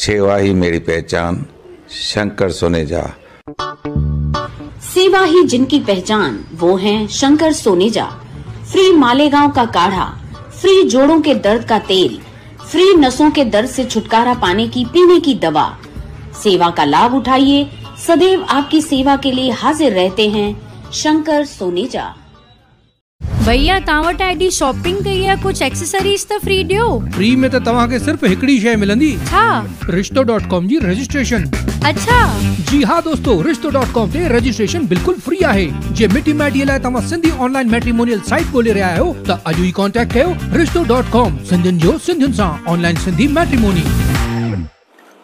सेवा ही मेरी पहचान, शंकर सोनेजा। सेवा ही जिनकी पहचान, वो हैं शंकर सोनेजा। फ्री मालेगांव का काढ़ा, फ्री जोड़ों के दर्द का तेल, फ्री नसों के दर्द से छुटकारा पाने की पीने की दवा। सेवा का लाभ उठाइए, सदैव आपकी सेवा के लिए हाजिर रहते हैं शंकर सोनेजा। भैया तव्हां वटि एडी शॉपिंग कई आहे, कुछ एक्सेसरीज त फ्री ॾियो। फ्री में त तव्हां खे सिर्फ हिकड़ी शइ मिलंदी। छा? रिश्तो.com जी रजिस्ट्रेशन। अच्छा जी हाँ दोस्तों, रिश्तो.com ते रजिस्ट्रेशन बिल्कुल फ्री आहे। जे मिटी माइटीअ लाइ तव्हां सिंधी ऑनलाइन मैट्रिमोनियल साइट ॻोल्हे रहिया आहियो त अॼु ई कांटेक्ट कयो रिश्तो.com, सिंधियुनि जो सिंधियुनि सां ऑनलाइन सिंधी मैट्रिमोनी।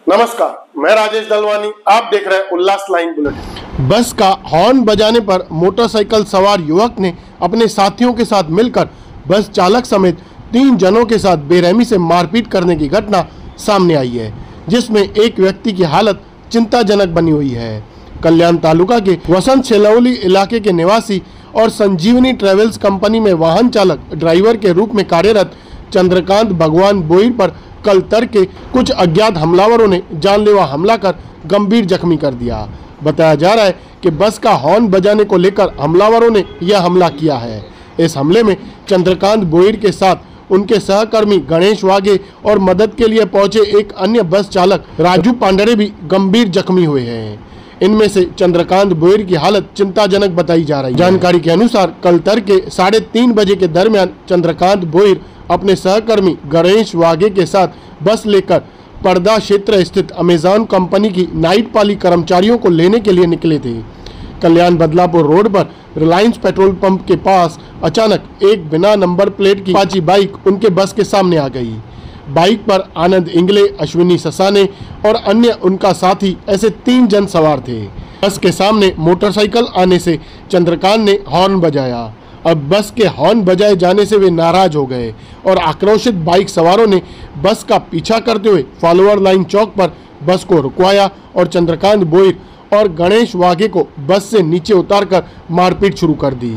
नमस्कार, मैं राजेश दलवानी, आप देख रहे हैं उल्लास लाइन बुलेटिन। बस का हॉर्न बजाने पर मोटरसाइकिल सवार युवक ने अपने साथियों के साथ मिलकर बस चालक समेत 3 जनों के साथ बेरहमी से मारपीट करने की घटना सामने आई है, जिसमें एक व्यक्ति की हालत चिंताजनक बनी हुई है। कल्याण तालुका के वसंत शेलौली इलाके के निवासी और संजीवनी ट्रेवल्स कंपनी में वाहन चालक ड्राइवर के रूप में कार्यरत चंद्रकांत भगवान बोईर पर कल तड़के कुछ अज्ञात हमलावरों ने जानलेवा हमला कर गंभीर जख्मी कर दिया। बताया जा रहा है कि बस का हॉर्न बजाने को लेकर हमलावरों ने यह हमला किया है। इस हमले में चंद्रकांत बोईर के साथ उनके सहकर्मी गणेश वाघे और मदद के लिए पहुंचे एक अन्य बस चालक राजू पांडरे भी गंभीर जख्मी हुए हैं। इनमें से चंद्रकांत बोईर की हालत चिंताजनक बताई जा रही है। जानकारी के अनुसार कल तड़के 3:30 बजे के दरमियान चंद्रकांत बोईर अपने सहकर्मी गणेश वाघे के साथ बस लेकर पर्दा क्षेत्र स्थित अमेजॉन कंपनी की नाइट पाली कर्मचारियों को लेने के लिए निकले थे। कल्याण बदलापुर रोड पर रिलायंस पेट्रोल पंप के पास अचानक एक बिना नंबर प्लेट की अपाची बाइक उनके बस के सामने आ गई। बाइक पर आनंद इंगले, अश्विनी ससाने और अन्य उनका साथी ऐसे 3 जन सवार थे। बस के सामने मोटरसाइकिल आने से चंद्रकांत ने हॉर्न बजाया। अब बस के हॉर्न बजाए जाने से वे नाराज हो गए और आक्रोशित बाइक सवारों ने बस का पीछा करते हुए फॉलोअर लाइन चौक पर बस को रुकवाया और चंद्रकांत बोईर और गणेश वाघे को बस से नीचे उतारकर मारपीट शुरू कर दी।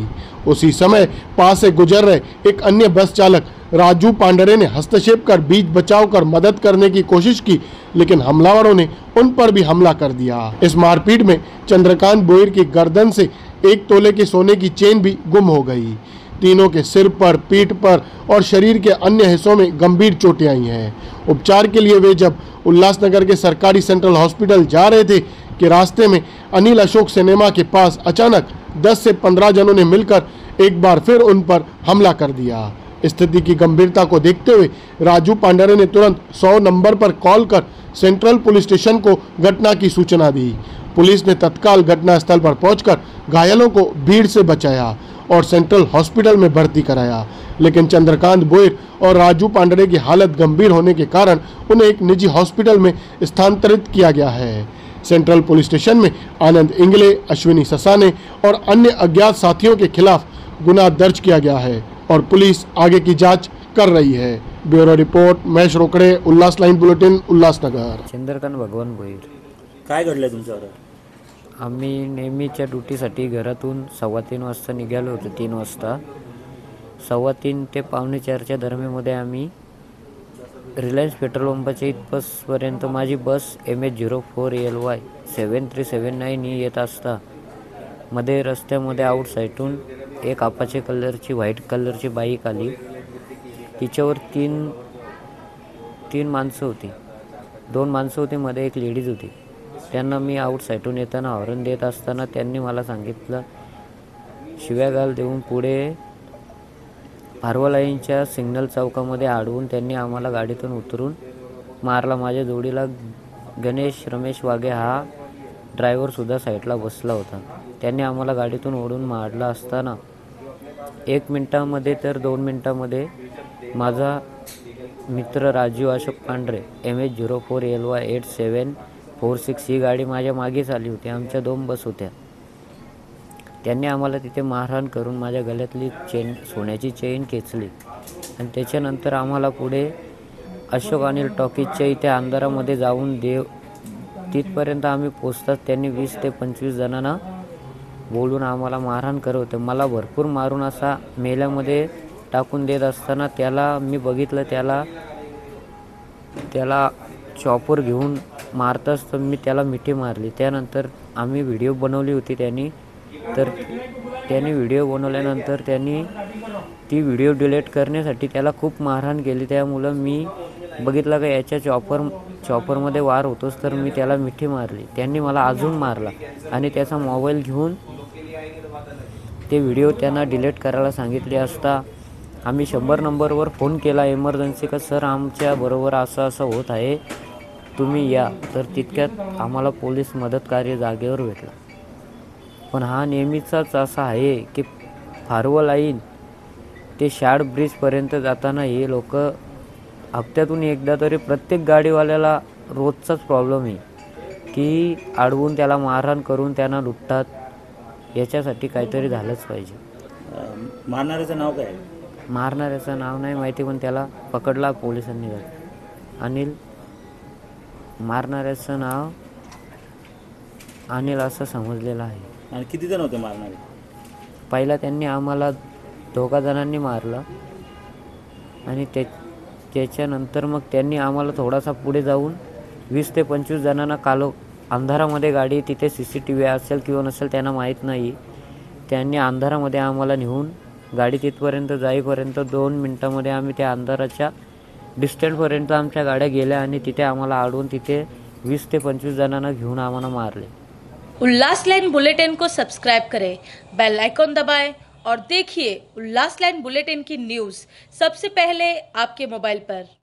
उसी समय पास से गुजर रहे एक अन्य बस चालक राजू पांडरे ने हस्तक्षेप कर बीच बचाव कर मदद करने की कोशिश की, लेकिन हमलावरों ने उन पर भी हमला कर दिया। इस मारपीट में चंद्रकांत बोईर की गर्दन से 1 तोले के सोने की चेन भी गुम हो गई। तीनों के सिर पर, पीठ पर और शरीर के अन्य हिस्सों में गंभीर चोटें आई हैं। उपचार के लिए वे जब उल्लासनगर के सरकारी सेंट्रल हॉस्पिटल जा रहे थे कि रास्ते में अनिल अशोक सिनेमा के पास अचानक 10 से 15 जनों ने मिलकर एक बार फिर उन पर हमला कर दिया। स्थिति की गंभीरता को देखते हुए राजू पांडरे ने तुरंत 100 नंबर पर कॉल कर सेंट्रल पुलिस स्टेशन को घटना की सूचना दी। पुलिस ने तत्काल घटनास्थल पर पहुंचकर घायलों को भीड़ से बचाया और सेंट्रल हॉस्पिटल में भर्ती कराया, लेकिन चंद्रकांत बोईर और राजू पांडरे की हालत गंभीर होने के कारण उन्हें एक निजी हॉस्पिटल में स्थानांतरित किया गया है। सेंट्रल पुलिस स्टेशन में आनंद इंगले, अश्विनी ससाने और अन्य अज्ञात साथियों के खिलाफ गुनाह दर्ज किया गया है और पुलिस आगे की जांच कर रही है। ब्यूरो रिपोर्ट, महेश रोकडे, उल्लास लाईन बुलेटिन, उल्लासनगर। चंद्रकांत भगवान बोईर। काय घडलंय तुमच्यावर? आम्ही नेहमीच्या ड्युटीसाठी घरातून 3:15 वाजता निघालो होतो। 3 वाजता 3:15 ते 3:45च्या दरम्यानमध्ये आम्ही रिलायन्स पेट्रोल पंपाच्या इथपर्यंत माझी बस MH04LY 7379 ही येत असता मध्ये रस्त्यामध्ये आउटसाईडून एक अपाचे कलरची व्हाईट कलरची बाईक आली। तिच्यावर तीन माणसं होती, 2 माणसं होती, मध्ये एक लेडीज होती। त्यांना मी आउटसाईडून येताना हॉर्न देत असताना त्यांनी मला सांगितलं, शिव्यागाळ देऊन पुढे फारवा लाईनच्या सिग्नल चौकामध्ये अडवून त्यांनी आम्हाला गाडीतून उतरून मारला। माझ्या जोडीला गणेश रमेश वाघे हा ड्रायव्हरसुद्धा साईडला बसला होता। त्यांनी आम्हाला गाडीतून ओढून मारला असताना 1 मिनिटामध्ये तर 2 मिनिटामध्ये माझा मित्र राजू अशोक पांढरे MH04LY 8746 ही गाडी माझ्या मागेच आली होती। आमच्या 2 बस होत्या। त्यांनी आम्हाला तिथे मारहाण करून माझ्या गळ्यातली चेन, सोन्याची चेन खेचली आणि त्याच्यानंतर आम्हाला पुढे अशोक अनिल टॉकीजच्या इथे अंधारामध्ये जाऊन तिथपर्यंत आम्ही पोचतात त्यांनी 20 ते 25 जणांना बोलून आम्हाला मारहाण करत होते। मला भरपूर मारून असा मेल्यामध्ये टाकून देत असताना त्याला मी बघितलं, त्याला चॉपर घेऊन मारताच तर मी त्याला मिठी मारली. त्यानंतर आम्ही व्हिडिओ बनवली होती त्यांनी व्हिडिओ बनवल्यानंतर त्यांनी ती व्हिडिओ डिलीट करण्यासाठी त्याला खूप मारहाण केली. त्यामुळं मी बघितलं का याच्या चॉपरमध्ये वार होतोच तर मी त्याला मिठी मारली. त्यांनी मला अजून मारला आणि त्याचा मोबाईल घेऊन ते व्हिडिओ त्यांना डिलीट करायला सांगितले असता आम्ही 100 नंबरवर फोन केला इमर्जन्सी का सर आमच्या बरोबर असं होत आहे, तुम्ही या. तर तितक्यात आम्हाला पोलीस मदतकार्य जागेवर भेटला. पण हा नेहमीचाच असा आहे की फारवं लाईन ते शाड ब्रिजपर्यंत जाताना हे लोक हप्त्यातून एकदा तरी प्रत्येक गाडीवाल्याला रोजचाच प्रॉब्लेम आहे की अडवून त्याला मारहाण करून त्यांना लुटतात. याच्यासाठी काहीतरी झालंच पाहिजे. मारणाऱ्याचं नाव काय? मारणाऱ्याचं नाव नाही माहिती, पण त्याला पकडला पोलिसांनी. मारणाऱ्याचं नाव अनिल असं समजलेलं आहे. आणि किती जण होते मारणारे? पहिला त्यांनी आम्हाला 2 जणांनी मारलं आणि त्याच्यानंतर मग त्यांनी आम्हाला थोडासा पुढे जाऊन 20 ते 25 जणांना अंधारामध्ये गाडी, तिथे CCTV असेल किंवा नसेल त्यांना माहीत नाही, त्यांनी अंधारामध्ये आम्हाला नेऊन गाडी तिथपर्यंत जाईपर्यंत 2 मिनटामध्ये आम्ही त्या अंधाराच्या डिस्टन्सपर्यंत आमच्या गाड्या गेल्या आणि तिथे आम्हाला अडवून तिथे 20 ते 25 जणांना घेऊन आम्हाला मारले. उल्लास लाइन बुलेटिन को सब्सक्राइब करें, बेल आइकॉन दबाएं और देखिए उल्लास लाइन बुलेटिन की न्यूज़ सबसे पहले आपके मोबाइल पर.